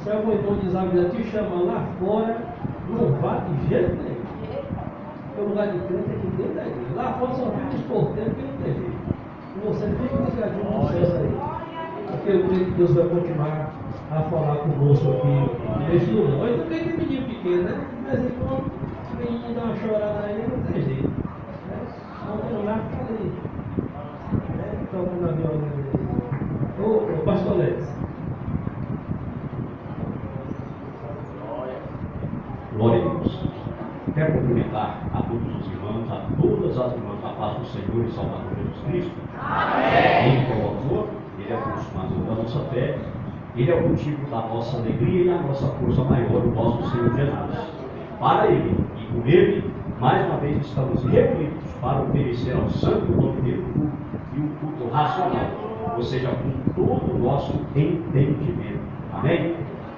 Se algum irmão desavisado te chama lá fora, não vá de jeito nenhum. Porque o lugar de crente é aqui dentro da igreja. Lá fora só fica os porteiros que não tem jeito. E você fica ligadinho no processo aí. Porque eu creio que Deus vai continuar a falar conosco aqui neste lugar. Hoje também tem menino pequeno, né? De vez em quando, o menino dá uma chorada aí, não tem jeito. Vamos lá, fica ali. Tocando na viola dele. Ô, pastor Lex. Glória a Deus. Quero cumprimentar a todos os irmãos, a todas as irmãs, a paz do Senhor e Salvador Jesus Cristo. Amém. Ele é o autor, Ele é o consumador da nossa fé, Ele é o motivo da nossa alegria e a nossa força maior, o nosso Senhor Jesus. Para Ele e por Ele, mais uma vez estamos reunidos para oferecer ao santo nome dele o culto, e o culto racional, ou seja, com todo o nosso entendimento. Amém?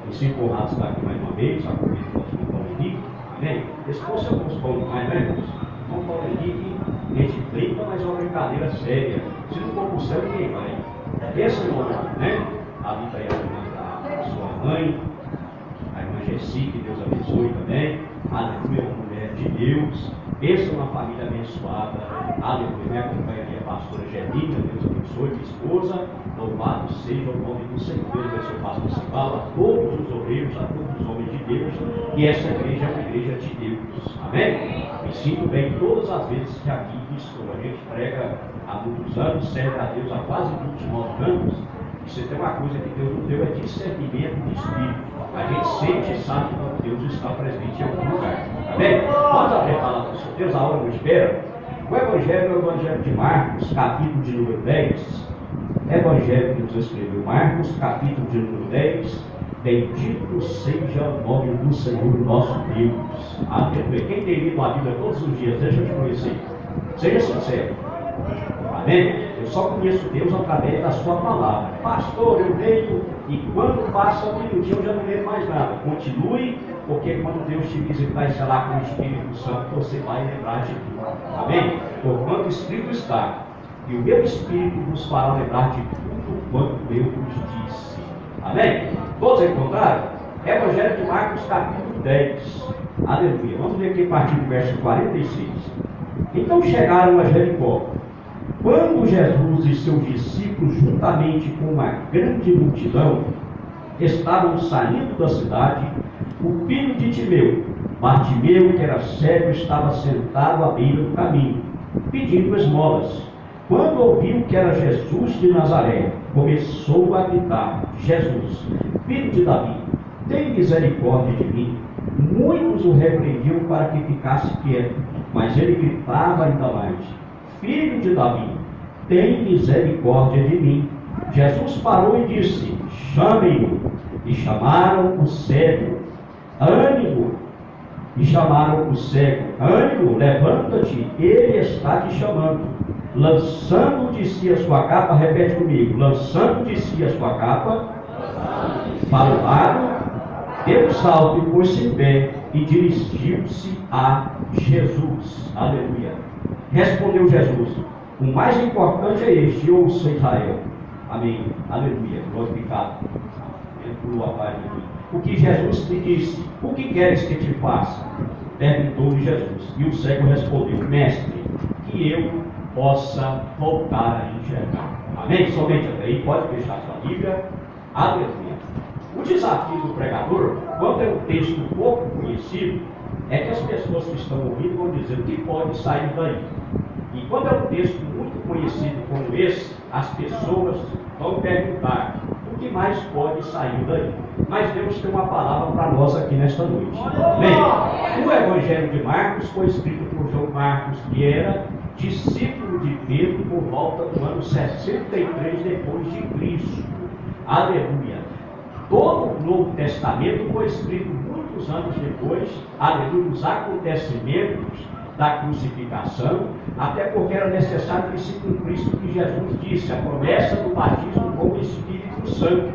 Me sinto honrado estar aqui mais uma vez, a convite do nosso irmão Paulo Henrique. Amém? Esse fosse o nosso Paulo mais, né, irmãos? Irmão Paulo Henrique, gente feita, mas é uma brincadeira séria. Se não for para o céu, ninguém vai. Essa irmã, né? A Rita é a irmã da sua mãe, a irmã Jessi, que Deus abençoe também. Aleluia, uma mulher de Deus. Essa é uma família abençoada. Aleluia, minha companheira, a pastora Gelina, Deus abençoe, minha esposa. Louvado seja o nome do Senhor, Deus abençoe o pastor Sival, a todos os obreiros, a todos os homens de Deus, e essa igreja é uma igreja de Deus. Amém? Me sinto bem todas as vezes que aqui estou. A gente prega há muitos anos, serve a Deus há quase 29 anos. E você tem uma coisa que Deus nos deu, é discernimento de espírito. A gente sente e sabe que Deus está presente em algum lugar. Amém? Vamos abrir a palavra do Senhor Deus, a hora não espera. O Evangelho é o Evangelho de Marcos, capítulo de número 10. Evangelho que nos escreveu Marcos, capítulo de número 10. Bendito seja o nome do Senhor nosso Deus. Aleluia. Quem tem lido a Bíblia todos os dias, deixa eu te conhecer. Seja sincero. Amém? Eu só conheço Deus através da sua palavra. Pastor, eu leio e quando passa um minutinho eu já não leio mais nada. Continue, porque quando Deus te visitar e selar com o Espírito Santo, você vai lembrar de tudo. Amém? Porquanto o Espírito está, e o meu Espírito vos fará lembrar de tudo quanto eu vos disse. Amém? Todos encontraram? Evangelho de Marcos, capítulo 10. Aleluia. Vamos ver aqui a partir do verso 46. Então chegaram a Jericó. Quando Jesus e seus discípulos, juntamente com uma grande multidão, estavam saindo da cidade, o filho de Timeu, Bartimeu, que era cego, estava sentado à beira do caminho, pedindo esmolas. Quando ouviu que era Jesus de Nazaré, começou a gritar: Jesus, filho de Davi, tem misericórdia de mim. Muitos o repreendiam para que ficasse quieto, mas ele gritava ainda mais: Filho de Davi, tem misericórdia de mim. Jesus parou e disse: Chamem-no. E chamaram o cego. Ânimo. E chamaram o cego. Ânimo, levanta-te, ele está te chamando. Lançando de si a sua capa, repete comigo, lançando de si a sua capa para o lado, deu um salto e pôs-se em pé e dirigiu-se a Jesus. Aleluia. Respondeu Jesus: o mais importante é este, ouça Israel. Amém. Aleluia. Glorificado. Ele pulou a paz de mim. O que Jesus lhe disse: o que queres que te faça? Perguntou-lhe Jesus. E o cego respondeu: Mestre, que eu possa voltar a enxergar. Amém? Somente até aí. Pode fechar sua Bíblia. Aleluia. O desafio do pregador, quando é um texto pouco conhecido, é que as pessoas que estão ouvindo vão dizer o que pode sair daí. E quando é um texto muito conhecido como esse, as pessoas vão perguntar o que mais pode sair daí. Mas Deus tem uma palavra para nós aqui nesta noite. Bem, o Evangelho de Marcos foi escrito por João Marcos, que era discípulo de Pedro por volta do ano 63 depois de Cristo. Aleluia. Todo o Novo Testamento foi escrito muitos anos depois, aleluia, os acontecimentos da crucificação, até porque era necessário que se cumprisse o que Jesus disse, a promessa do batismo com o Espírito Santo.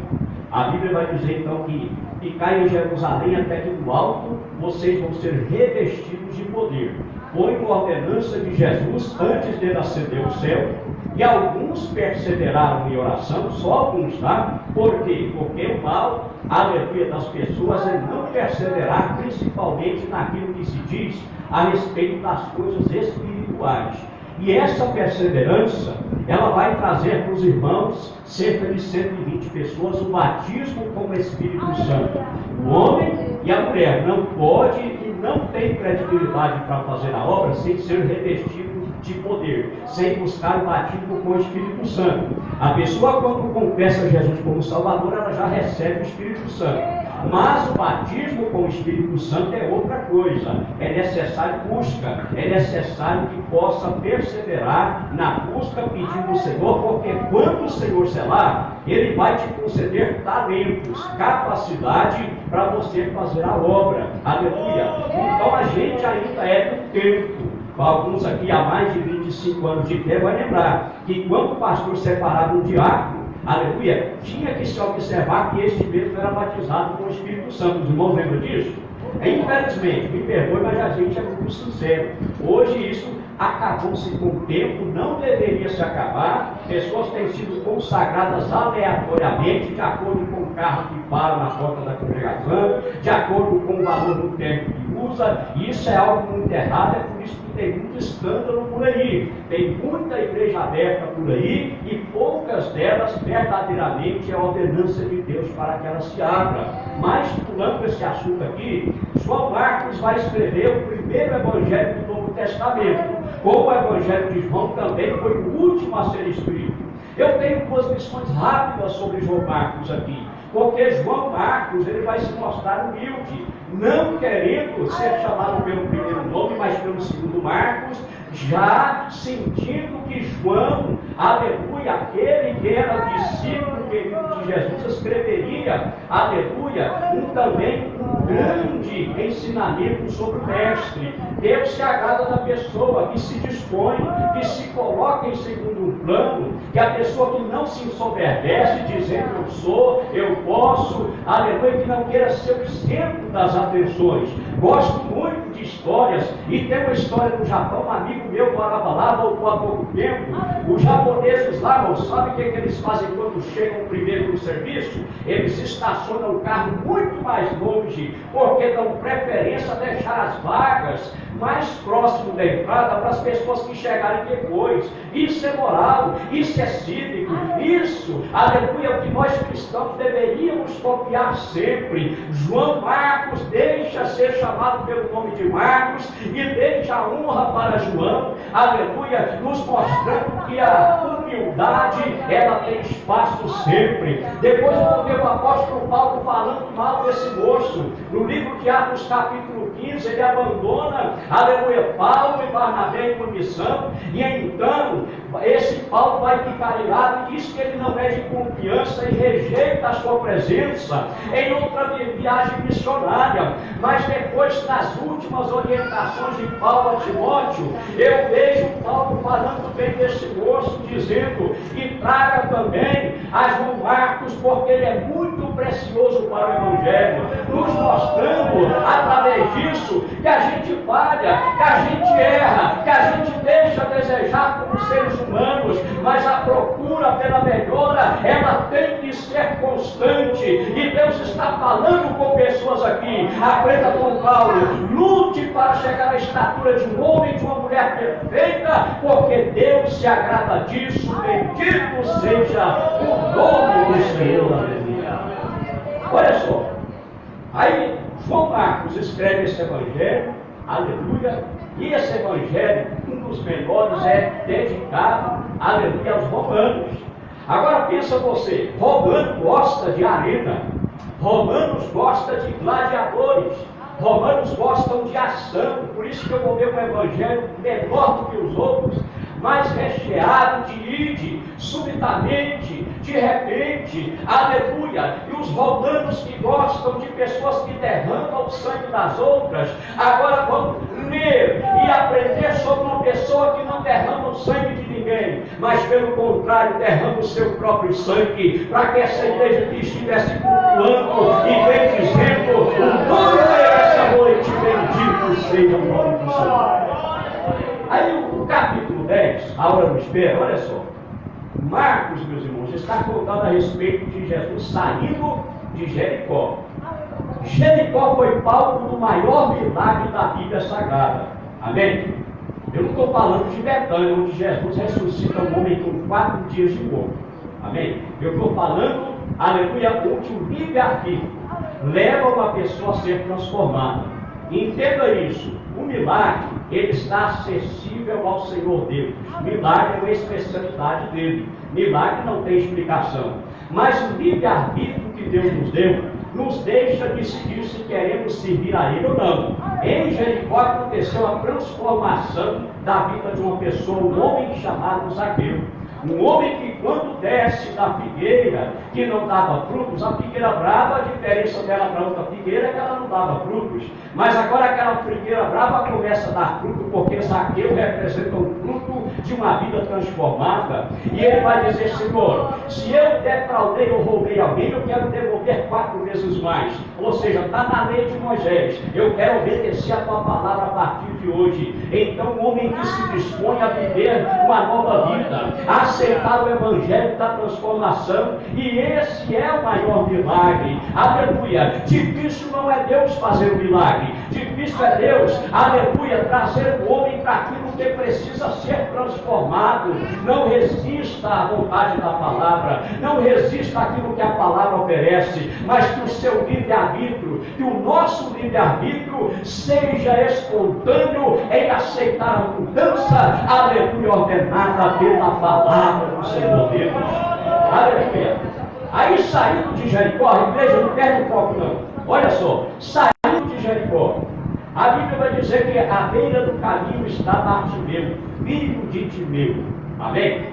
A Bíblia vai dizer então que ficai em Jerusalém até que do alto vocês vão ser revestidos de poder. foi uma ordenança de Jesus antes de ascender ao céu, e alguns perseveraram em oração, só alguns, tá? Por quê? Porque o mal, aleluia, das pessoas é não perseverar, principalmente naquilo que se diz a respeito das coisas espirituais. E essa perseverança, ela vai trazer para os irmãos, cerca de 120 pessoas, o batismo com o Espírito Santo. O homem e a mulher não pode e não tem credibilidade para fazer a obra sem ser revestido de poder, sem buscar o batismo com o Espírito Santo. A pessoa, quando confessa Jesus como Salvador, ela já recebe o Espírito Santo. Mas o batismo com o Espírito Santo é outra coisa. É necessário busca, é necessário que possa perseverar na busca pedindo ao Senhor, porque quando o Senhor selar, Ele vai te conceder talentos, capacidade para você fazer a obra. Aleluia! Então a gente ainda é do tempo. Alguns aqui há mais de 25 anos de fé vai lembrar que quando o pastor separava um diácono, aleluia, tinha que se observar que este mesmo era batizado com o Espírito Santo. Os irmãos lembram disso? Infelizmente, me perdoe, mas a gente é muito sincero. Hoje isso acabou-se com o tempo, não deveria se acabar. Pessoas têm sido consagradas aleatoriamente, de acordo com o carro que para na porta da congregação, de acordo com o valor do tempo que usa. Isso é algo muito errado, é por isso que tem muito escândalo por aí. Tem muita igreja aberta por aí e poucas delas verdadeiramente é a ordenança de Deus para que ela se abra. Mas, pulando esse assunto aqui, João Marcos vai escrever o primeiro evangelho do Novo Testamento. Como o evangelho de João também foi o último a ser escrito. Eu tenho duas lições rápidas sobre João Marcos aqui. Porque João Marcos, ele vai se mostrar humilde, não querendo ser chamado pelo primeiro nome, mas pelo segundo Marcos, já sentindo que João, aleluia, aquele que era discípulo querido de Jesus, escreveria, aleluia, também um grande ensinamento sobre o mestre. Deus se agrada da pessoa que se dispõe, que se coloca em segundo plano, que a pessoa que não se ensoberbece dizendo eu sou, eu posso, aleluia, que não queira ser o centro das atenções. Gosto muito de histórias, e tem uma história no Japão, um amigo meu morava lá, voltou há pouco tempo. Os japoneses lá, não sabem o que eles fazem quando chegam primeiro no serviço? Eles estacionam o carro muito mais longe, porque dão preferência a deixar as vagas mais próximo da entrada para as pessoas que chegarem depois. Isso é moral, isso é cívico, isso, aleluia, é o que nós cristãos deveríamos copiar sempre. João Marcos deixa ser chamado pelo nome de Marcos e deixa a honra para João, aleluia, nos mostrando que a humildade, ela tem espaço sempre. Depois eu vou ver o apóstolo Paulo falando mal desse moço. No livro de Atos capítulo 15, ele abandona, aleluia, Paulo e Barnabé em uma missão, e então esse Paulo vai ficar irado e diz que ele não é de confiança e rejeita a sua presença em outra viagem missionária. Mas depois, nas últimas orientações de Paulo a Timóteo, eu vejo Paulo falando bem desse moço, dizendo que traga também a João Marcos, porque ele é muito precioso para o Evangelho, nos mostrando através disso que a gente falha, que a gente erra, que a gente deixa a desejar como seres humanos, mas a procura pela melhora, ela tem que ser constante. E Deus está falando com pessoas aqui. Aprenda com Paulo, lute para chegar à estatura de um homem e de uma mulher perfeita, porque Deus se agrada disso. Bendito seja o nome do Senhor. Olha só, aí João Marcos escreve esse evangelho, aleluia, e esse evangelho, um dos melhores, é dedicado, aleluia, aos romanos. Agora pensa você, romano gosta de arena, romanos gosta de gladiadores, romanos gostam de ação, por isso que eu vou ver um evangelho menor do que os outros, mas recheado de ide, subitamente, de repente, aleluia. E os romanos que gostam de pessoas que derramam o sangue das outras, agora vão ler e aprender sobre uma pessoa que não derrama o sangue de ninguém, mas pelo contrário, derrama o seu próprio sangue, para que essa igreja que estivesse cultuando e bendizendo o nome dele essa noite, bendito seja o nome do Senhor. a hora do espera, olha só. Marcos, meus irmãos, está contando a respeito de Jesus saindo de Jericó. Jericó foi palco do maior milagre da Bíblia Sagrada. Amém? Eu não estou falando de Betânia, onde Jesus ressuscita um homem com 4 dias de morto. Amém? Eu estou falando, aleluia, onde o livre-arbítrio leva uma pessoa a ser transformada. Entenda isso. O milagre, ele está acessível ao Senhor Deus. Milagre é uma especialidade dele. Milagre não tem explicação. Mas o livre-arbítrio que Deus nos deu, nos deixa decidir se queremos servir a Ele ou não. Em Jericó aconteceu a transformação da vida de uma pessoa, um homem chamado Zaqueu. Um homem que quando desce da figueira, que não dava frutos, a figueira brava, a diferença dela para outra figueira é que ela não dava frutos. Mas agora aquela figueira brava começa a dar fruto, porque Zaqueu representa um fruto de uma vida transformada. E ele vai dizer, Senhor, se eu defraudei ou roubei alguém, eu quero devolver 4 vezes mais. Ou seja, está na lei de Moisés. Eu quero obedecer a tua palavra a partir de hoje. Então o homem que se dispõe a viver uma nova vida, a aceitar o Evangelho da transformação, e esse é o maior milagre. Aleluia! Difícil não é Deus fazer o milagre, difícil é Deus, aleluia, trazer o homem para aquilo que precisa ser transformado. Não resista à vontade da palavra, não resista àquilo que a palavra oferece, mas que o seu livre-arbítrio, que o nosso livre-arbítrio seja espontâneo em aceitar a mudança, aleluia, ordenada pela palavra do Senhor Deus. Aleluia. Aí saindo de Jericó, a igreja não perde o foco não. Olha só, saindo de Jericó, a Bíblia vai dizer que à beira do caminho está Bartimeu, filho de Timeu. Amém?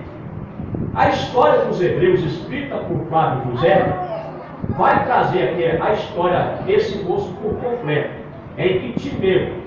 A história dos Hebreus, escrita por Flávio José, vai trazer aqui a história desse moço por completo, em que Timeu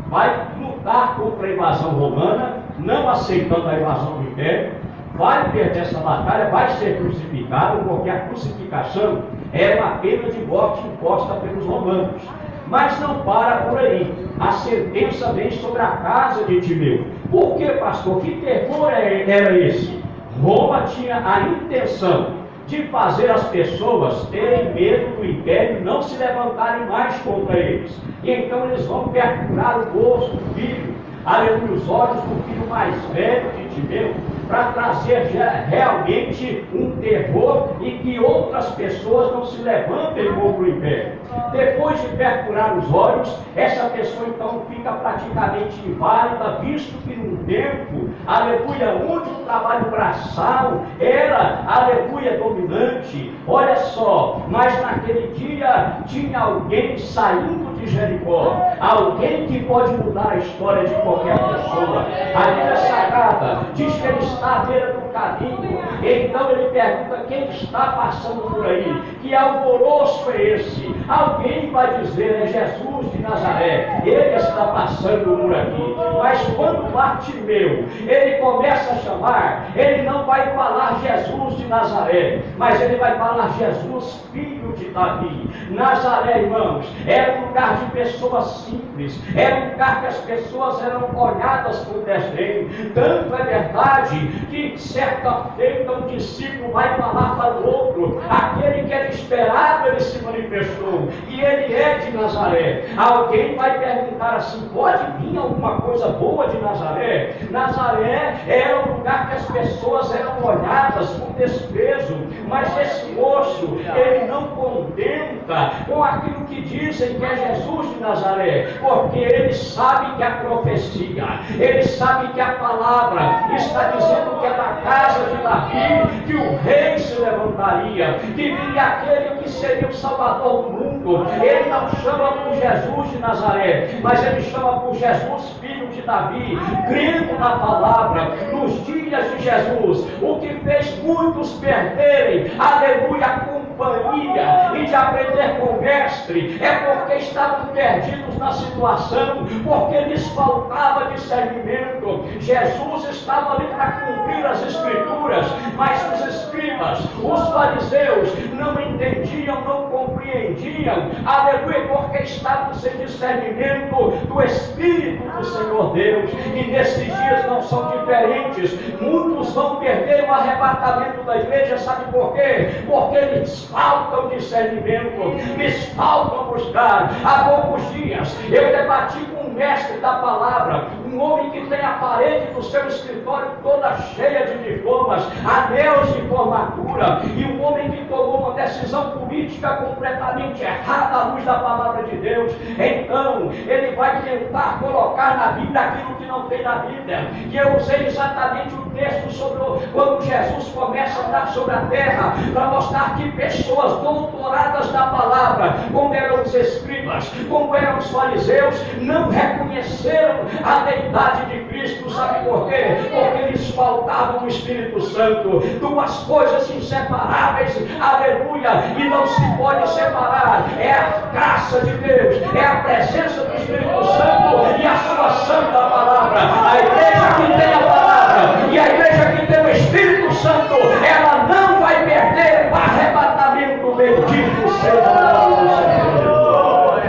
vai lutar contra a invasão romana, não aceitando a invasão do império, vai perder essa batalha, vai ser crucificado, porque a crucificação era uma pena de morte imposta pelos romanos. Mas não para por aí. A sentença vem sobre a casa de Timeu. Por que, pastor? Que terror era esse? Roma tinha a intenção de fazer as pessoas terem medo do império e não se levantarem mais contra eles. E então eles vão perfurar o rosto do filho, aleluia, os olhos do filho mais velho de Timeu, para trazer realmente um terror e que outras pessoas não se levantem contra o império. Depois de perfurar os olhos, essa pessoa então fica praticamente inválida, visto que num tempo, aleluia, onde o trabalho braçal era, aleluia, dominante. Olha só, mas naquele dia tinha alguém saindo de Jericó, alguém que pode mudar a história de qualquer pessoa. A Bíblia Sagrada diz que ele está à beira do caminho. Então ele pergunta quem está passando por aí. Que alvoroço é esse? Alguém vai dizer, é Jesus de Nazaré. Ele está passando por aqui. Mas quando Bartimeu, ele começa a chamar, ele não vai falar Jesus de Nazaré, mas ele vai falar Jesus, filho de Davi. Nazaré, irmãos, era um lugar de pessoas simples, era um lugar que as pessoas eram olhadas com desdém. Tanto é verdade que certa feita um discípulo vai falar para o outro, aquele que era esperado, ele se manifestou, e ele é de Nazaré. Alguém vai perguntar assim, pode vir alguma coisa boa de Nazaré? Nazaré era um lugar que as pessoas eram olhadas com desprezo, mas esse moço, ele não contenta com aquilo que dizem que é Jesus de Nazaré, porque ele sabe que a profecia, ele sabe que a palavra está dizendo que é da casa de Davi que o rei se levantaria, que viria aquele que seria o Salvador do mundo. Ele não chama por Jesus de Nazaré, mas ele chama por Jesus, filho de Davi, crendo na palavra. Nos dias de Jesus, o que fez muitos perderem, aleluia, companhia e de aprender com o mestre, é porque estavam perdidos na situação, porque lhes faltava discernimento. Jesus estava ali para cumprir as Escrituras, mas os escribas, os fariseus, não entendiam, não compreendiam, aleluia, porque estavam sem discernimento do Espírito do Senhor Deus. E nesses dias não são diferentes. Muitos vão perder o arrebatamento da igreja, sabe por quê? Porque lhes faltam discernimento, lhes faltam buscar. Há poucos dias eu debati com um mestre da palavra, um homem que tem a parede do seu escritório toda cheia de diplomas, anéis de formatura, e um homem que tomou uma decisão política completamente errada à luz da palavra de Deus. Então ele vai tentar colocar na Bíblia aquilo que não tem na Bíblia. E eu usei exatamente o texto sobre quando Jesus começa a andar sobre a terra, para mostrar que pessoas doutoradas na palavra, como eram os escribas, como eram os fariseus, não reconheceram a deidade de Cristo. Sabe por quê? Porque lhes faltava o Espírito Santo. Duas coisas inseparáveis, aleluia, e não se pode separar: é a graça de Deus, é a presença do Espírito Santo e a sua santa palavra. A igreja que tem a palavra e a igreja que tem o Espírito Santo, ela não vai perder o arrebatamento. Bendito seja o nome do Senhor.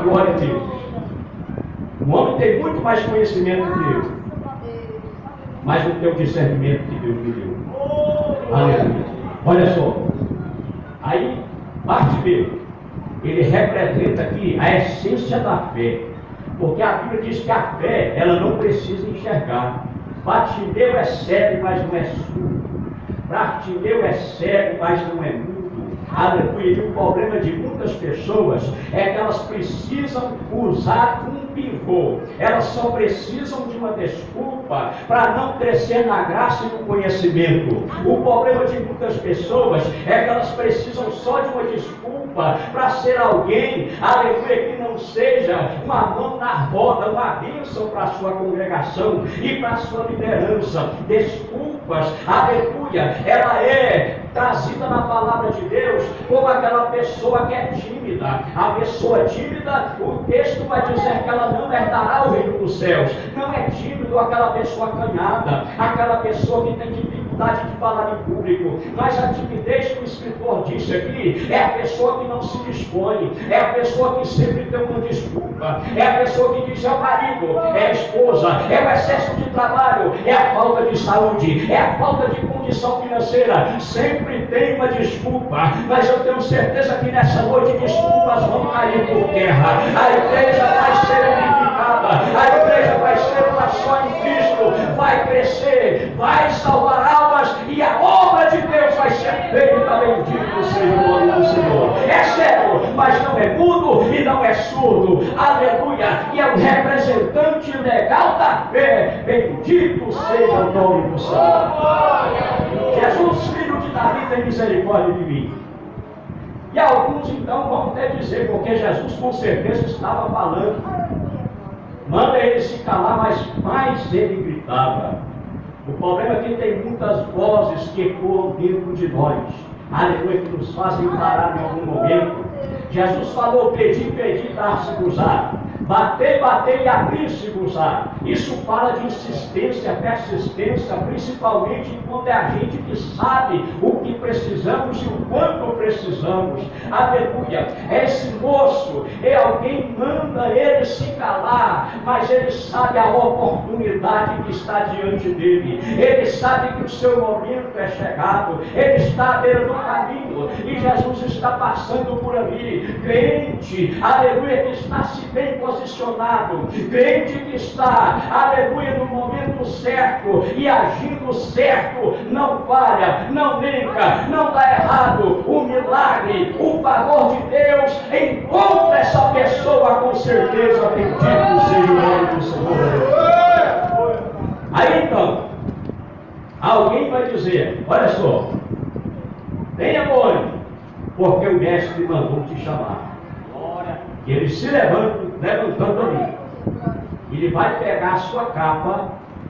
Glória a Deus. O homem tem muito mais conhecimento que eu, mas não tem o discernimento que Deus me deu. Aleluia. Olha só, aí Bartimeu, ele representa aqui a essência da fé, porque a Bíblia diz que a fé, ela não precisa enxergar. Bartimeu é cego, mas não é surdo. Bartimeu é cego, mas não é mudo. Aleluia. E o problema de muitas pessoas é que elas precisam usar um pivô. Elas só precisam de uma desculpa para não crescer na graça e no conhecimento. O problema de muitas pessoas é que elas precisam só de uma desculpa para ser alguém, aleluia, que não seja uma mão na roda, uma bênção para a sua congregação e para a sua liderança. Desculpas, aleluia, ela é trazida na palavra de Deus como aquela pessoa que é tímida. A pessoa tímida, o texto vai dizer que ela não herdará o reino dos céus. Não é tímido aquela pessoa acanhada, aquela pessoa que tem dificuldade de falar em público, mas a timidez que o escritor disse aqui é a pessoa que não se dispõe, é a pessoa que sempre tem uma desculpa, é a pessoa que diz: é o marido, é a esposa, é o excesso de trabalho, é a falta de saúde, é a falta de condição financeira. Sempre tem uma desculpa, mas eu tenho certeza que nessa noite desculpas vão cair por terra. A igreja vai ser unificada, a igreja vai ser uma só em Cristo, vai crescer, vai salvar almas e a obra de Deus vai ser feita. Bendito seja o nome do Senhor. É cego, mas não é mudo e não é surdo. Aleluia. E é o representante legal da fé. Bendito seja o nome do Senhor. Jesus, filho de Davi, tem misericórdia de mim. E alguns então vão até dizer, porque Jesus com certeza estava falando, manda ele se calar, mas mais ele gritava. O problema é que tem muitas vozes que ecoam dentro de nós, aleluia, que nos fazem parar em algum momento. Jesus falou: pedi, pedi, dar-se-vos-á. Bater, bater e abrir-se-vos-á. Isso fala de insistência, persistência, principalmente quando é a gente que sabe o que precisamos e o quanto precisamos. Aleluia. Esse moço é alguém, manda ele se calar, mas ele sabe a oportunidade que está diante dele. Ele sabe que o seu momento é chegado. Ele está à beira do caminho e Jesus está passando por ali. Crente, aleluia, que está se bem posicionado, crente que está, aleluia, no momento certo e agindo certo, não falha, não brinca, não dá errado. O milagre, o favor de Deus encontra essa pessoa com certeza. Bendito seja o nome do Senhor. Aí então, alguém vai dizer: olha só, tenha bom, porque o mestre mandou te chamar. E ele se levantando ali, ele vai pegar a sua capa,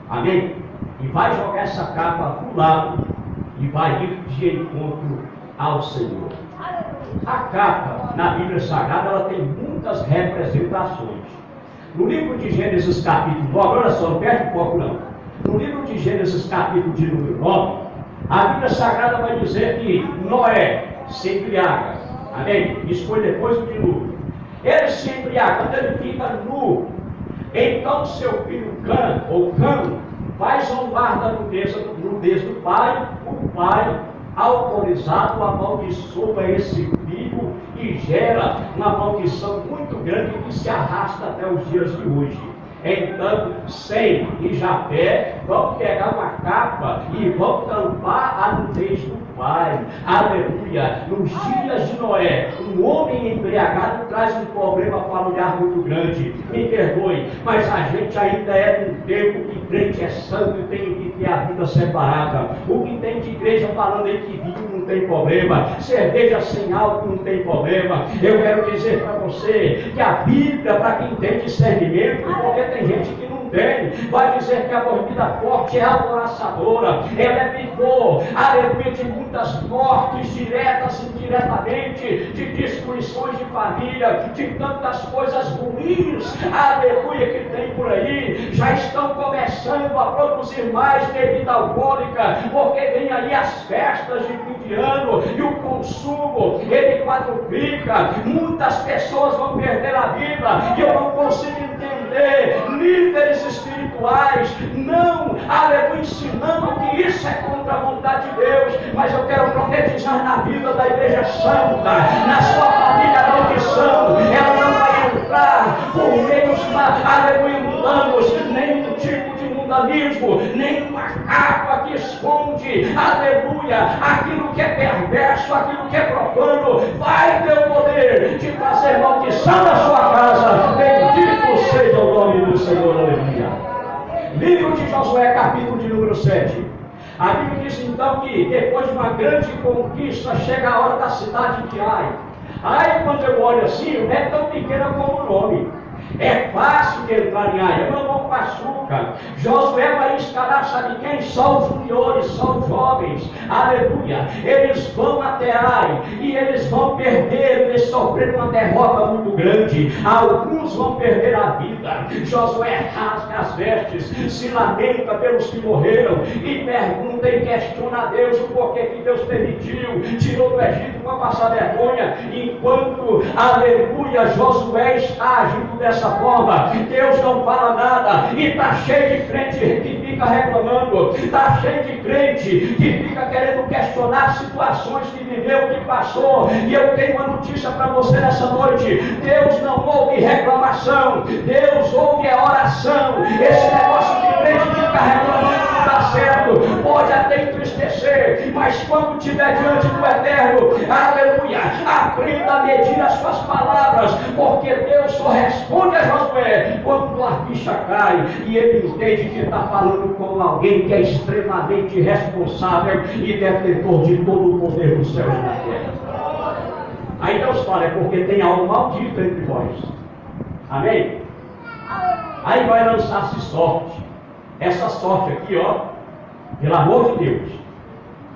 amém? E vai jogar essa capa para o lado e vai ir de encontro ao Senhor. A capa na Bíblia Sagrada ela tem muitas representações. No livro de Gênesis capítulo 9, olha só, não perde foco não. No livro de Gênesis capítulo de número 9, a Bíblia Sagrada vai dizer que Noé se embriaga. Amém? Isso foi depois do dilúvio. Ele se embriaga, quando ele fica nu. Então seu filho Cã vai zombar da nudez do pai. O pai, autorizado, amaldiçoa esse filho e gera uma maldição muito grande que se arrasta até os dias de hoje. Então, Sem e Jafé vão pegar uma capa e vão tampar a nudez do pai. Aleluia! Nos dias de Noé, um homem embriagado traz um problema familiar muito grande. Me perdoe, mas a gente ainda é num tempo que crente é santo e tem que ter a vida separada. O que tem de igreja falando aí que vinho não tem problema, cerveja sem álcool não tem problema. Eu quero dizer para você que a Bíblia, para quem tem discernimento, porque tem gente que não tem, vai dizer que a bebida forte é alvoraçadora, ela é vigor, aleluia, de muitas mortes diretas e indiretamente, de destruições de família, de tantas coisas ruins, aleluia, que tem por aí. Já estão começando a produzir mais bebida alcoólica, porque vem aí as festas de fim de ano e o consumo, ele quadruplica, muitas pessoas vão perder a vida, e eu não consigo entender líderes espirituais não, aleluia, ensinando que isso é contra a vontade de Deus. Mas eu quero profetizar na vida da igreja santa, na sua família maldição, ela não vai entrar por meios, aleluia, mundanos, nenhum tipo de mundanismo, nenhuma capa que esconde, aleluia, aquilo que é perverso, aquilo que é profano, vai ter o poder de trazer maldição na sua casa. Bendito seja o nome do Senhor, aleluia. Livro de Josué, capítulo de número 7. A Bíblia diz então que depois de uma grande conquista chega a hora da cidade de Ai. Ai, quando eu olho assim, não é tão pequena como o nome. É fácil de entrar em Ai, é mamão com açúcar. Josué vai escalar, sabe quem? Só os juniores, só os jovens. Aleluia. Eles vão até Ai e eles vão perder, eles sofreram uma derrota muito grande. Alguns vão perder a vida. Josué rasga as vestes, se lamenta pelos que morreram e pergunta e questiona a Deus o porquê que Deus permitiu, tirou do Egito para passar vergonha, enquanto, aleluia, Josué está agindo dessa forma. Deus não fala nada e está cheio de crente que fica reclamando, está cheio de crente que fica querendo questionar situações que viveu, que passou. E eu tenho uma notícia para você nessa noite: Deus não ouve reclamação, Deus ouve a oração. Esse negócio de crente fica reclamando não dá certo, pode até entristecer, mas quando estiver diante do Eterno, aleluia, aprenda a medir as suas palavras, porque Deus só responde a Josué quando a ficha cai e ele entende que está falando com alguém que é extremamente responsável e detentor de todo o poder do céu e da terra. Aí Deus fala: é porque tem algo maldito entre vós. Amém? Aí vai lançar-se sorte. Essa sorte aqui, ó, pelo amor de Deus,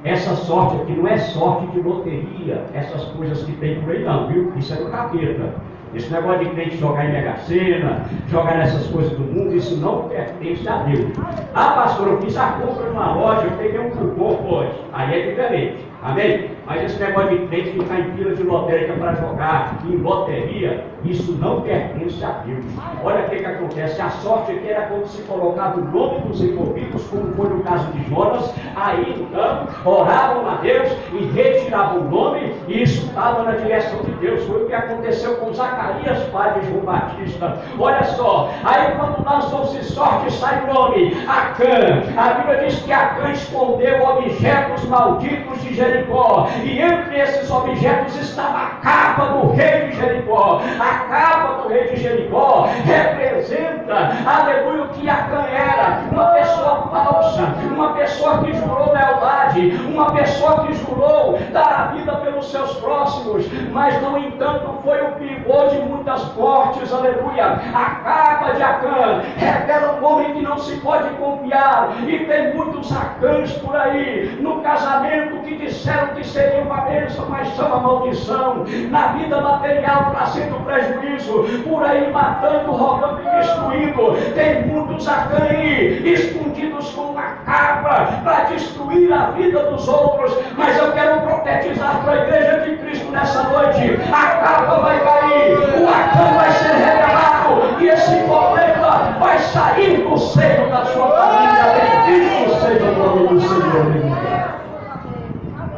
essa sorte aqui não é sorte de loteria, essas coisas que tem por aí não, viu? Isso é do capeta. Esse negócio de crente jogar em Mega Sena, jogar nessas coisas do mundo, isso não pertence a Deus. Ah, pastor, eu fiz a compra numa loja, eu peguei um cupom, pode. Aí é diferente. Amém? Mas esse negócio de crente ficar em fila de lotérica para jogar em loteria, isso não pertence a Deus. Olha o que acontece. A sorte aqui era quando se colocava o nome dos envolvidos, como foi no caso de Jonas. Aí então oravam a Deus e retiravam o nome, e isso estava na direção de Deus. Foi o que aconteceu com Zacarias, pai de João Batista. Olha só, aí quando lançou-se sorte, sai o nome Acã. A Bíblia diz que Acã escondeu objetos malditos de Jericó, e entre esses objetos estava a capa do rei de Jericó. A capa do rei de Jericó representa, aleluia, o que Acã era: uma pessoa falsa, uma pessoa que jurou lealdade, uma pessoa que jurou dar a vida pelos seus próximos, mas no entanto foi o pivô de muitas das mortes, aleluia. A capa de Acã revela um homem que não se pode confiar, e tem muitos Acãs por aí, no casamento, que disseram que seria uma bênção, mas são uma maldição, na vida material trazendo prejuízo, por aí matando, roubando e destruindo. Tem muitos Acã aí, escondidos com uma capa, para destruir a vida dos outros. Mas eu quero profetizar para a igreja de Cristo nessa noite: a capa vai cair, o Acã vai ser revelado, e esse problema vai sair do seio da sua família. Bendito seja o nome do Senhor.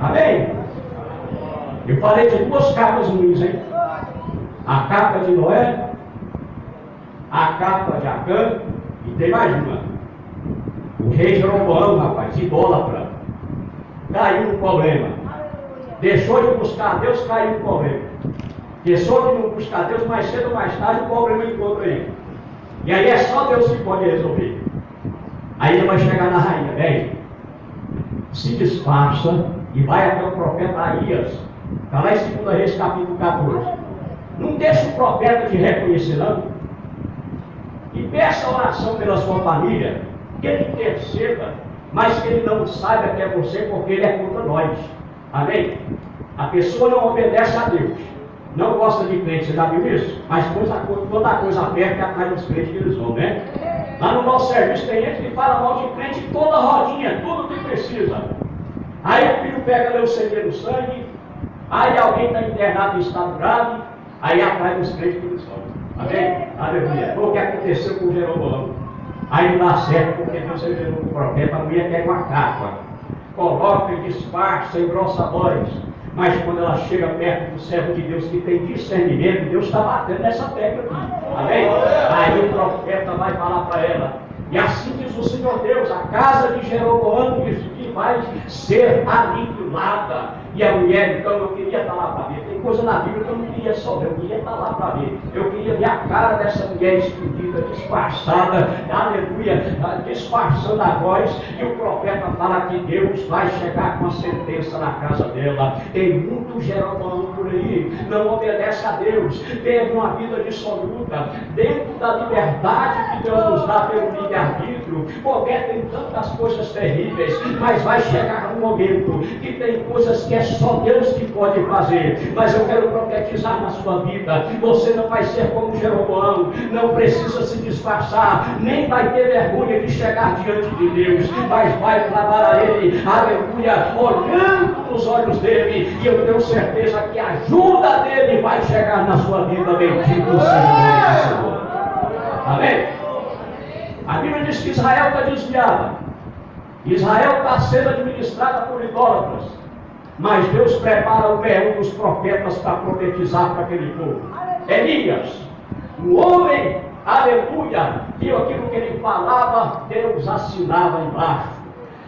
Amém? Eu falei de duas capas ruins, hein? A capa de Noé, a capa de Acã, e tem mais uma. O rei Jeroboão, rapaz, idólatra, caiu no problema. Deixou de buscar Deus, caiu no problema. Deixou de não buscar Deus, mais cedo ou mais tarde o problema encontra ele. E aí é só Deus que pode resolver. Aí ele vai chegar na rainha, bem, se disfarça e vai até o profeta Aías. Está lá em 2 Reis capítulo 14. Não deixa o profeta te reconhecer, não. E peça a oração pela sua família, que ele interceda, mas que ele não saiba que é você, porque ele é contra nós. Amém? A pessoa não obedece a Deus, não gosta de crente, você já viu isso? Mas toda coisa aperta e atrás dos crentes que eles vão, né? Lá no nosso serviço tem gente que fala mal de crente toda rodinha, tudo que precisa. Aí o filho pega leucemia no sangue, aí alguém está internado em estado grave, aí atrás dos crentes que eles vão. Amém? Aleluia. Foi o que aconteceu com o Jeroboão. Aí não dá certo, porque Deus revelou com o profeta: a mulher quer uma capa, coloca e disfarça, engrossa a voz. Mas quando ela chega perto do servo de Deus que tem discernimento, Deus está batendo nessa tecla aqui. Amém? Aí o profeta vai falar para ela: e assim diz o Senhor Deus, a casa de Jeroboão diz que vai ser aniquilada. E a mulher, então, eu queria estar lá para ver. Tem coisa na Bíblia que eu não queria só ver, eu queria estar lá para ver. Eu queria ver a cara dessa mulher escondida, disfarçada, aleluia, disfarçando a voz. E o profeta fala que Deus vai chegar com a sentença na casa dela. Tem muito Jeroboão por aí, não obedece a Deus, teve uma vida dissoluta, dentro da liberdade que Deus nos dá pelo livre-arbítrio, porque tem tantas coisas terríveis, mas vai chegar um momento que tem coisas que é só Deus que pode fazer. Mas eu quero profetizar na sua vida: você não vai ser como Jeroboão, não precisa se disfarçar, nem vai ter vergonha de chegar diante de Deus, mas vai clamar a Ele, aleluia, olhando nos olhos dele, e eu tenho certeza que a ajuda dele vai chegar na sua vida. Bendito seja o Senhor. Amém? A Bíblia diz que Israel está desviada, Israel está sendo administrada por idólatras. Mas Deus prepara um dos profetas para profetizar para aquele povo. Elias, o homem, aleluia, viu aquilo que ele falava, Deus assinava embaixo.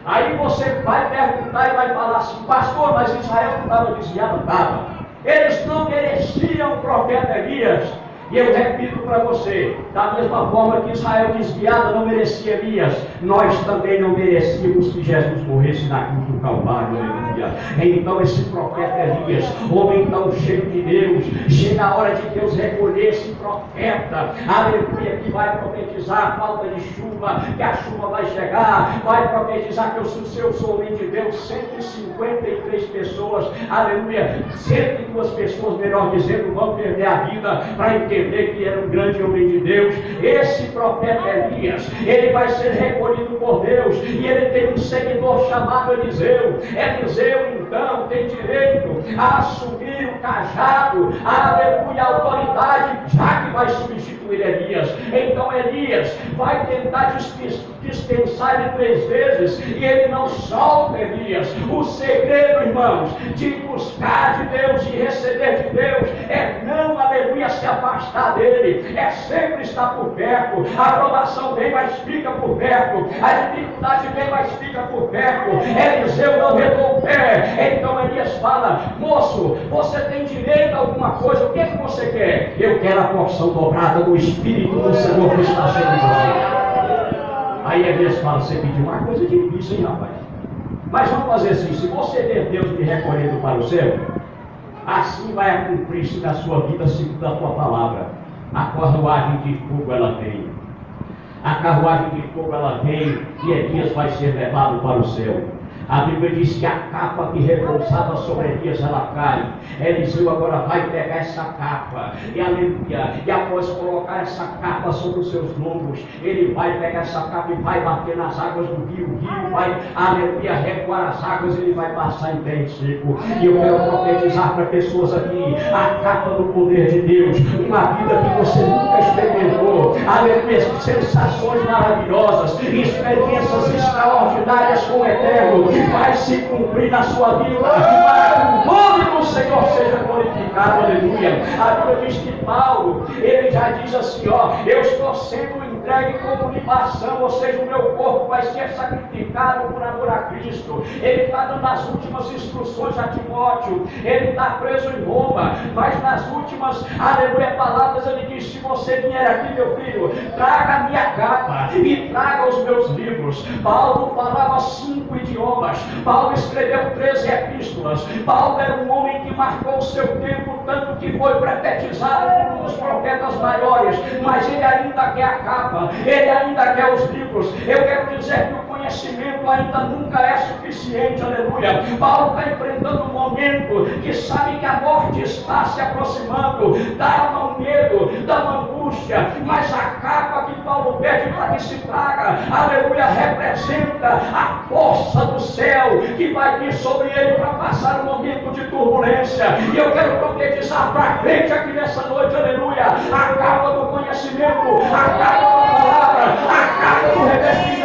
Aí você vai perguntar e vai falar assim: pastor, mas Israel não estava desviado? Estava. Eles não mereciam o profeta Elias. E eu repito para você, da mesma forma que Israel desviado não merecia Elias, nós também não merecíamos que Jesus morresse na cruz do Calvário, aleluia. Então esse profeta Elias, homem tão cheio de Deus, chega a hora de Deus recolher esse profeta, aleluia, que vai profetizar a falta de chuva, que a chuva vai chegar, vai profetizar que eu sou homem de Deus. 153 pessoas, aleluia, 102 pessoas, melhor dizendo, vão perder a vida para entender que era um grande homem de Deus. Esse profeta Elias, ele vai ser recolhido por Deus, e ele tem um seguidor chamado Eliseu. Eliseu então tem direito a assumir o cajado, aleluia, a autoridade, já que vai substituir Elias. Então Elias vai tentar dispensar ele 3 vezes, e ele não solta Elias. O segredo, irmãos, de buscar de Deus, de receber de Deus, é não, aleluia, se afastar dele, é sempre estar por perto. A aprovação vem, mas fica por perto. A dificuldade vem, mas fica por perto. Eliseu não redou o pé. Então Elias fala: moço, você tem direito a alguma coisa, o que é que você quer? Eu quero a porção dobrada do Espírito do Senhor que está sobre você. Aí Elias fala: você pediu uma coisa difícil, hein, rapaz? Mas vamos fazer assim: se você ver Deus me recolhendo para o céu, assim vai cumprir-se na sua vida segundo a tua palavra. A carruagem de fogo ela veio. A carruagem de fogo ela veio e Elias vai ser levado para o céu. A Bíblia diz que a capa que repousava sobre Elias, ela cai. Eliseu agora vai pegar essa capa, e aleluia, e após colocar essa capa sobre os seus lombos, ele vai pegar essa capa e vai bater nas águas do rio. O rio vai, aleluia, recuar as águas, ele vai passar em pé seco. E eu quero profetizar para pessoas aqui, a capa do poder de Deus, uma vida que você nunca experimentou, aleluia, sensações maravilhosas, experiências extraordinárias com o Eterno, vai se cumprir na sua vida, para que o nome do Senhor seja glorificado, aleluia. A Bíblia diz que Paulo, ele já diz assim, ó, eu estou sendo entregue como libação, ou seja, o meu corpo vai ser sacrificado por amor a Cristo. Ele está dando as últimas instruções a Timóteo, ele está preso em Roma, mas nas últimas, aleluia, palavras ele diz, se você vier aqui, meu filho, traga a minha capa e traga os meus livros. Paulo falava 5 idiomas, Paulo escreveu 13 epístolas, Paulo era um homem que marcou o seu tempo, tanto que foi profetizado por um dos profetas maiores, mas ele ainda quer a capa, ele ainda quer os livros. Eu quero dizer que o conhecimento ainda nunca é suficiente, aleluia. Paulo está enfrentando um momento que sabe que a morte está se aproximando, dá um medo, dá uma angústia, mas a capa que Paulo pede para que se traga, aleluia, representa a força do céu que vai vir sobre ele para passar um momento de turbulência. E eu quero profetizar para frente aqui nessa noite, aleluia, a capa do conhecimento, a capa da palavra, a capa do revestimento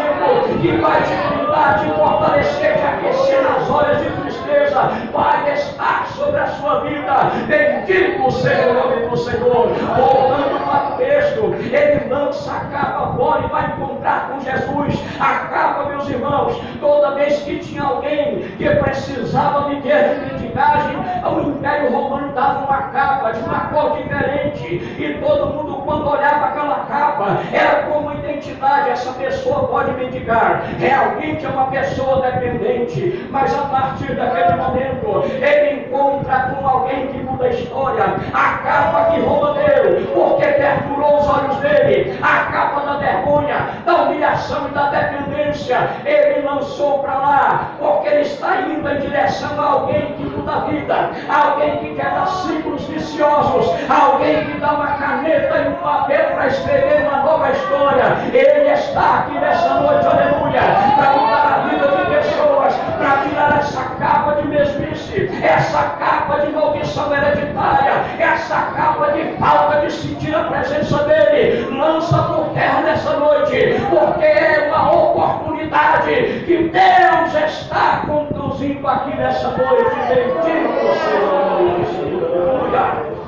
que vai te blindar, te fortalecer, te aquecer nas horas de tristeza, vai estar sobre a sua vida. Bendito seja o nome do Senhor. Voltando para o texto, ele lança a capa fora e vai encontrar com Jesus. A capa, meus irmãos, toda vez que tinha alguém que precisava viver de mendigagem, o Império Romano dava uma capa de uma cor diferente, e todo mundo, quando olhava aquela capa, era como identidade: essa pessoa pode mendigar, realmente é uma pessoa dependente. Mas a partir daquele momento, ele encontra com alguém que muda a história. A capa que Roma deu, porque perfurou os olhos dele, a capa da vergonha, da humilhação e da dependência, ele lançou para lá, porque ele está indo em direção a alguém que muda a vida, alguém que quebra ciclos viciosos, alguém que dá uma caneta e um papel para escrever uma nova história. Ele está aqui nessa noite, aleluia, para mudar a vida de pessoas, para tirar essa capa de mesmice, essa capa de maldição hereditária, essa capa de falta de sentir a presença dele. Lança por terra nessa noite, porque é uma oportunidade que Deus está conduzindo aqui nessa noite. Bendito seja o nome do Senhor. Aleluia.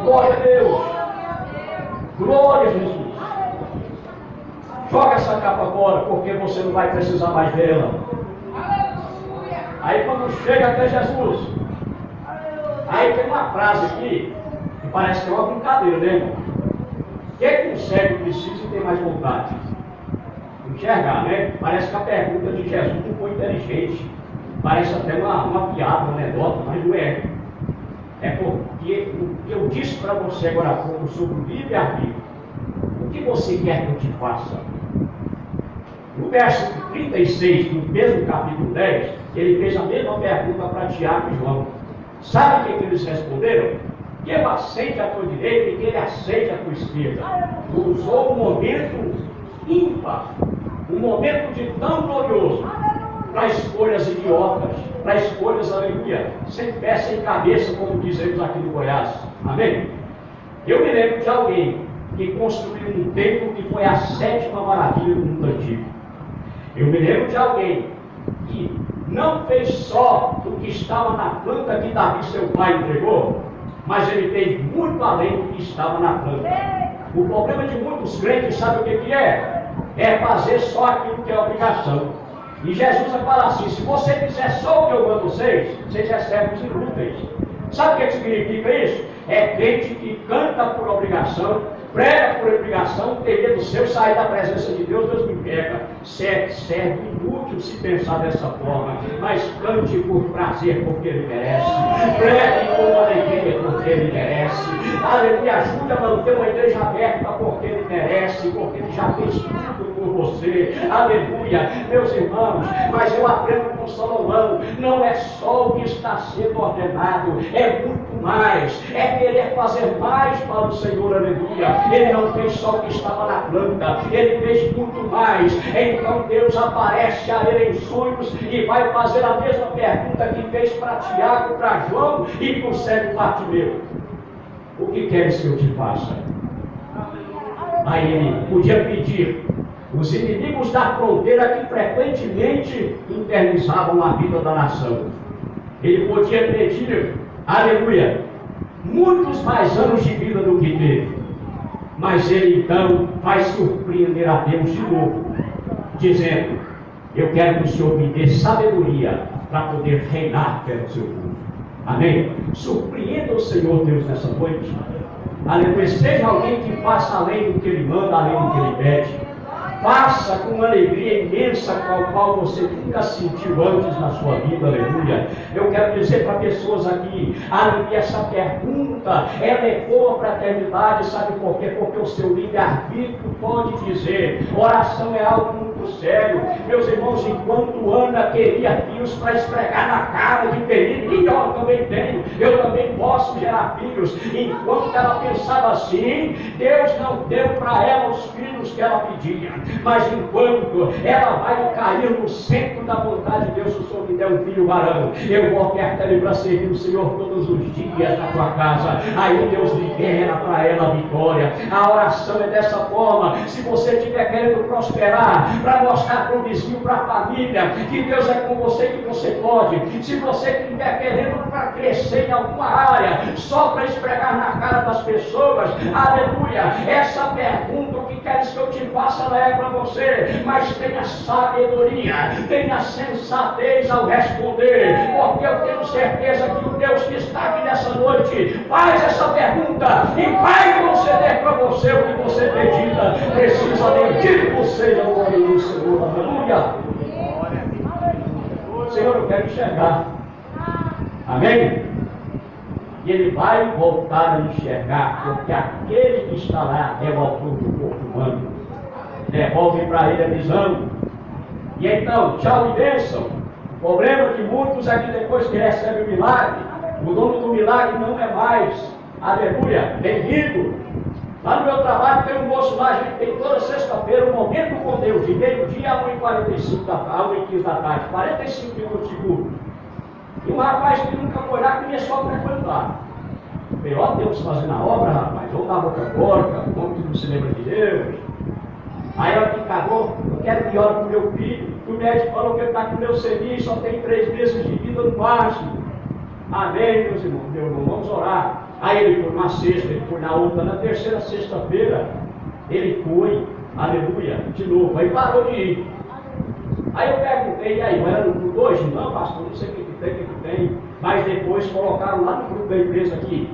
Glória a Deus. Glória a Jesus. Joga essa capa fora, porque você não vai precisar mais dela. Aí quando chega até Jesus, aí tem uma frase aqui que parece que é uma brincadeira, né, irmão? Quem consegue, precisa e tem mais vontade enxergar, né? Parece que a pergunta de Jesus não foi inteligente, parece até uma piada, uma anedota, mas não é. É porque o que eu disse para você agora há pouco sobre o livre-arbítrio, o que você quer que eu te faça? No verso 36 do mesmo capítulo 10, ele fez a mesma pergunta para Tiago e João. Sabe o que eles responderam? Que eu aceite a tua direita e que ele aceite a tua esquerda. Usou um momento ímpar, um momento de tão glorioso, para escolhas idiotas, para escolhas, aleluia, sem pé, sem cabeça, como dizemos aqui no Goiás. Amém? Eu me lembro de alguém que construiu um templo que foi a 7ª maravilha do mundo antigo. Eu me lembro de alguém que não fez só o que estava na planta que Davi, seu pai, entregou, mas ele fez muito além do que estava na planta. O problema de muitos crentes, sabe o que é? É fazer só aquilo que é obrigação. E Jesus vai falar assim: se você fizer só o que eu mando vocês recebem os inúteis. Sabe o que significa isso? É crente que canta por obrigação. pregação, prega por pregação, teria do seu sair da presença de Deus, Deus me pega. Serve inútil se pensar dessa forma, mas cante por prazer, porque Ele merece. Pregue com alegria, porque Ele merece. Aleluia, ajude a manter uma igreja aberta, porque Ele merece, porque Ele já fez tudo por você. Aleluia, meus irmãos, mas eu aprendo com Salomão, não é só o que está sendo ordenado, é muito mais, é querer fazer mais para o Senhor, aleluia. Ele não fez só o que estava na planta, Ele fez muito mais. Então Deus aparece a ele em sonhos e vai fazer a mesma pergunta que fez para Tiago, para João e para o cego Bartimeu: o que queres que eu te faça? Aí ele podia pedir. Os inimigos da fronteira que frequentemente infernizavam a vida da nação, ele podia pedir, aleluia, muitos mais anos de vida do que teve. Mas ele então vai surpreender a Deus de novo, dizendo: eu quero que o Senhor me dê sabedoria para poder reinar pelo seu povo. Amém? Surpreenda o Senhor Deus nessa noite. Aleluia. Seja alguém que faça além do que Ele manda, além do que Ele pede. Faça com uma alegria imensa, qual você nunca sentiu antes na sua vida, aleluia. Eu quero dizer para pessoas aqui, aleluia, essa pergunta, ela ecoa para a eternidade, sabe por quê? Porque o seu livre-arbítrio pode dizer, oração é algo muito sério. Meus irmãos, enquanto Ana queria filhos para esfregar na cara de Penina, e eu também tenho, eu também posso gerar filhos, enquanto ela pensava assim, Deus não deu para ela os filhos que ela pedia. Mas enquanto ela vai cair no centro da vontade de Deus, se o Senhor me der um filho varão, eu vou ofertar ele para servir o Senhor todos os dias na tua casa. Aí Deus libera para ela a vitória. A oração é dessa forma. Se você estiver querendo prosperar, para mostrar para o vizinho, para a família, que Deus é com você, que você pode. Se você estiver querendo para crescer em alguma área, só para esfregar na cara das pessoas, aleluia, essa pergunta, o que queres que eu te faça, ela é para você, mas tenha sabedoria, tenha sensatez ao responder, porque eu tenho certeza que o Deus que está aqui nessa noite faz essa pergunta e vai conceder para você o que você pedida. Precisa bendito seja o nome do Senhor, aleluia. Senhor, eu quero enxergar, amém? E ele vai voltar a enxergar, porque aquele que está lá é o autor do corpo humano. Devolve para ele a visão. E então, tchau e bênção. O problema é que muitos aqui, depois que recebem o milagre, o dono do milagre não é mais, aleluia, bem-vindo. Lá no meu trabalho tem um moço lá, a gente tem toda sexta-feira um momento com Deus, de meio-dia a 1h45 a 1h15 da tarde, 45 minutos de culto. E um rapaz que nunca foi lá começou a frequentar. Falei, ó Deus fazendo a obra, rapaz, vamos dar boca a boca, vamos que não se lembra de Deus. Aí ela que cagou, eu quero que ore para o meu filho. O médico falou que ele está com leucemia, só tem 3 meses de vida no máximo. Amém, meus irmãos, meu irmão, vamos orar. Aí ele foi na sexta, ele foi na outra, na terceira sexta-feira, ele foi, aleluia, de novo, aí parou de ir. Aí eu perguntei, e aí, não era no grupo hoje? Não, pastor, não sei o que tem. Mas depois colocaram lá no grupo da empresa aqui.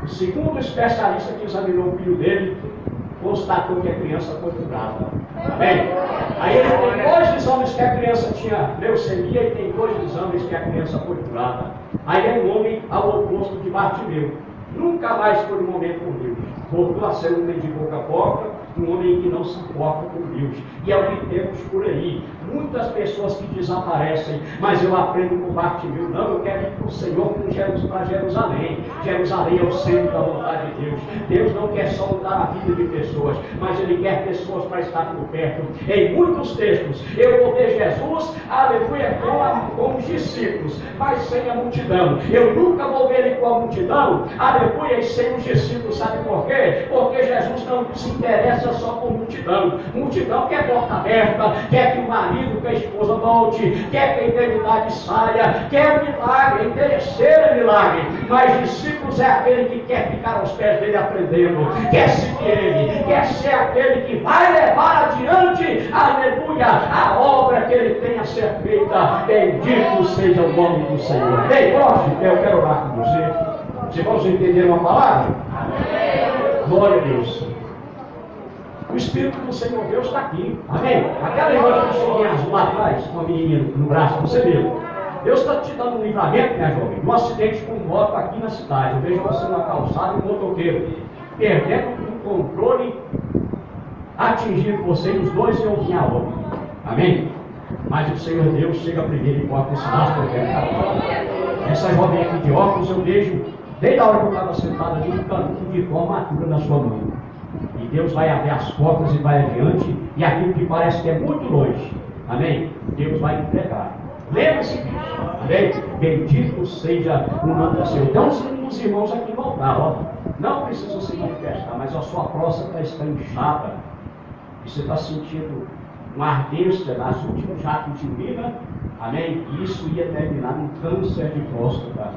O segundo especialista que examinou o filho dele constatou que a criança foi curada. Amém? Aí ele tem 2 exames que a criança tinha leucemia e tem 2 exames que a criança foi curada. Aí é um homem ao oposto de Bartimeu. Nunca mais foi um momento com Deus. Voltou a ser um homem de boca a boca, um homem que não se importa com Deus. E é o que temos por aí. Muitas pessoas que desaparecem, mas eu aprendo com Bartimeu. Não, eu quero ir para o Senhor para Jerusalém. Jerusalém é o centro da vontade de Deus. Deus não quer só mudar a vida de pessoas, mas Ele quer pessoas para estar por perto. Em muitos textos, eu vou ver Jesus, aleluia, com os discípulos, mas sem a multidão. Eu nunca vou ver Ele com a multidão, aleluia, e sem os discípulos. Sabe por quê? Porque Jesus não se interessa só por multidão. Multidão quer porta aberta, quer que o marido, que a esposa volte, quer que a enfermidade saia, quer milagre, interesseiro milagre. Mas discípulos é aquele que quer ficar aos pés dele aprendendo, quer seguir ele, quer ser aquele que vai levar adiante, aleluia, a obra que ele tem a ser feita. Bendito seja o nome do Senhor. Ei, hoje eu quero orar com você. Vocês vão entender uma palavra? Amém. Glória a Deus. O Espírito do Senhor Deus está aqui. Amém? Aquela imagem que você azul lá atrás, com a menininha no braço, você viu? Deus está te dando um livramento, minha jovem, de um acidente com moto aqui na cidade. Eu vejo você na calçada e um motoqueiro perdendo o controle, atingindo você e os dois eu vim a óbito. Amém? Mas o Senhor Deus chega primeiro e corta esse laço que eu quero ficar. Essa jovem aqui de óculos eu vejo, desde a hora que eu estava sentado ali, um canudo de formatura na sua mão. E Deus vai abrir as portas e vai adiante, e aquilo que parece que é muito longe, amém? Deus vai entregar. Lembre-se disso, amém? Bendito seja o nome do Senhor. Então, os irmãos aqui voltar, ó. Não precisa se manifestar, mas a sua próstata está inchada. E você está sentindo uma ardência nas últimos jatos de urina, amém? E isso ia terminar num câncer de próstata.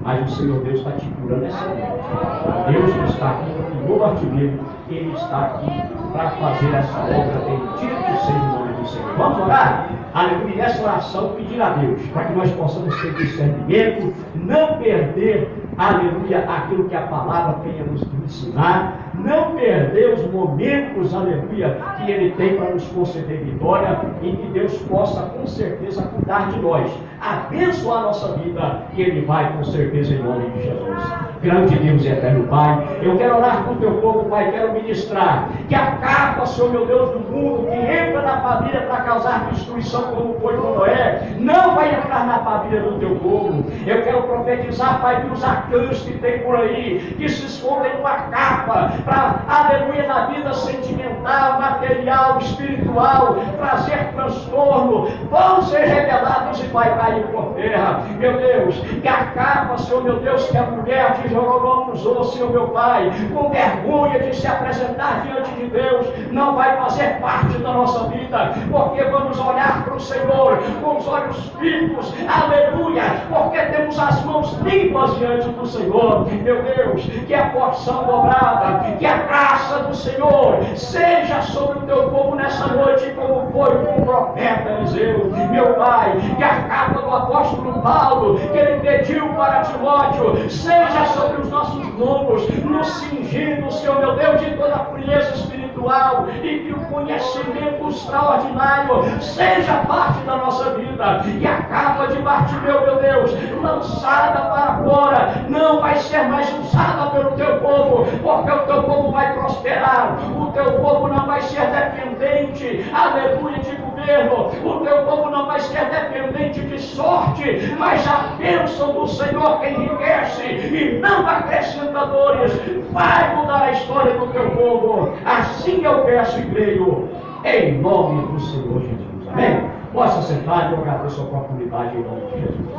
Mas o Senhor Deus está te curando essa noite. Deus não está aqui, o novo artilheiro, Ele está aqui para fazer essa obra. Bendito seja o nome do Senhor. Vamos orar? Aleluia. Essa oração pedir a Deus, para que nós possamos ter discernimento, não perder, aleluia, aquilo que a palavra tem a nos ensinar, não perder os momentos, aleluia, que Ele tem para nos conceder vitória, e que Deus possa com certeza cuidar de nós, abençoar a nossa vida, e Ele vai com certeza em nome de Jesus. Grande Deus e eterno Pai, eu quero orar com o teu povo, Pai, quero ministrar que a capa, Senhor meu Deus, do mundo, que entra na família para causar destruição como foi com Noé, não vai entrar na família do teu povo. Eu quero profetizar, Pai, que os arcanos que tem por aí, que se escondem numa capa, para, aleluia, na vida sentimental, material, espiritual, trazer transtorno, vão ser revelados e vai cair por terra. Meu Deus, que a capa, Senhor meu Deus, que a mulher de Jororó usou, Senhor meu Pai, com vergonha de se apresentar diante de Deus, não vai fazer parte da nossa vida, porque vamos olhar para o Senhor com os olhos vivos, aleluia, porque temos as mãos limpas diante do Senhor. Meu Deus, que a porção dobrada, que a graça do Senhor seja sobre o teu povo nessa noite, como foi com o profeta Eliseu. Meu Pai, que a capa do apóstolo Paulo, que ele pediu para Timóteo, seja sobre os nossos lombos, nos cingindo, Senhor meu Deus, de toda a frieza espiritual, e que o conhecimento extraordinário seja parte da nossa vida. E a capa de Bartimeu, meu Deus, lançada para fora, não vai ser mais usada pelo teu povo, porque o teu povo vai prosperar, o teu povo não vai ser dependente, aleluia, de governo, o teu povo não vai ser dependente de sorte, mas a bênção do Senhor que enriquece e não acrescenta dores, vai mudar a história do teu povo. Assim eu peço e creio, em nome do Senhor Jesus. Amém? Possa sentar e eu agradeço a oportunidade em nome de Jesus.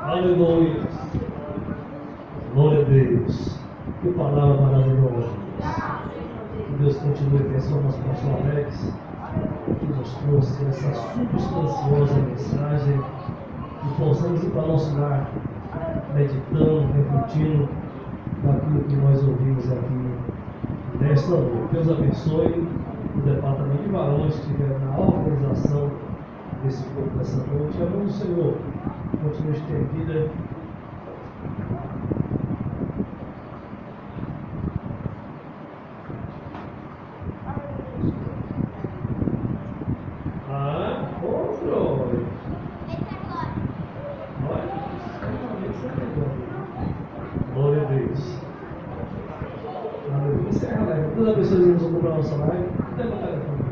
Aleluia. Glória a Deus. Que palavra maravilhosa. Que Deus continue abençoando nosso pastor Alex, que nos trouxe essa substanciosa mensagem, que possamos ir para o nosso lar, meditando, refletindo naquilo que nós ouvimos aqui nesta noite. Deus abençoe o departamento de varões que estiver na organização desse corpo dessa noite. A mão do Senhor continue estendida. Glória a Deus. Aleluia. Encerra a live. Todas as pessoas vão comprar o nosso live. Até o telefone.